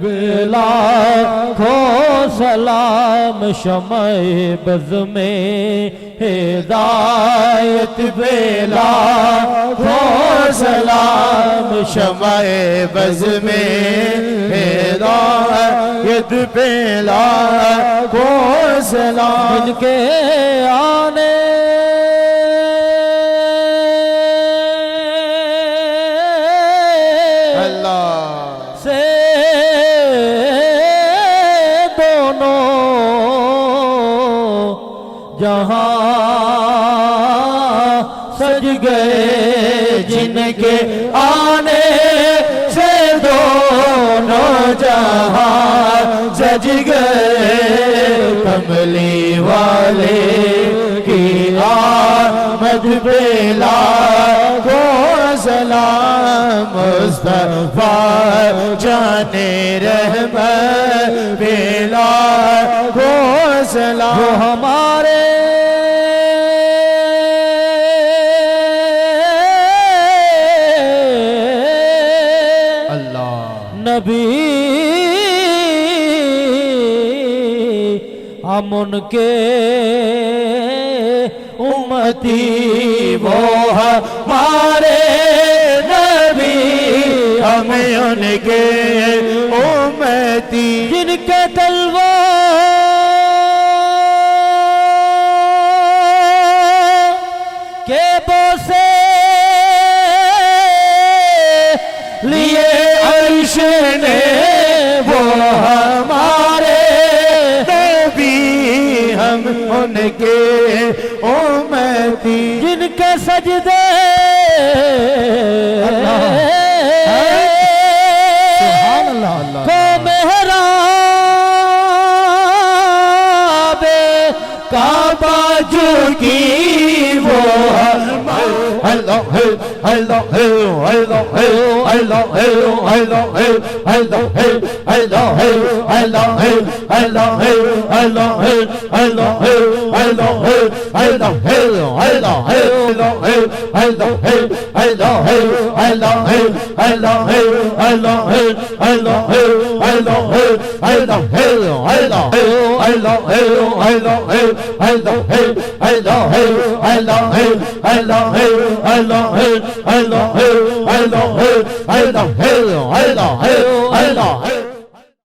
बेला खो सलाम शमए बज़ में हिदायत बेला खो सलाम शमए बज़ में हिदायत बेला खो सलाम इनके आने से दोनों जहां सज गए जिनके आने से दोनों जहां सज गए कमली वाले की आमद पे लाखों सलाम मुस्तफा जाने रहमत पे लाखों सलाम जो हमारे नबी हम उनके उम्मती वो हमारे नबी हमें उनके उम्मती जिनके तलवार के बोसे लिए अर्श ने वो हमारे नबी हम उनके उम्मती जिनके सजदे को मेहराब काबा झुकी वो Allah Allah Allah Allah Allah Allah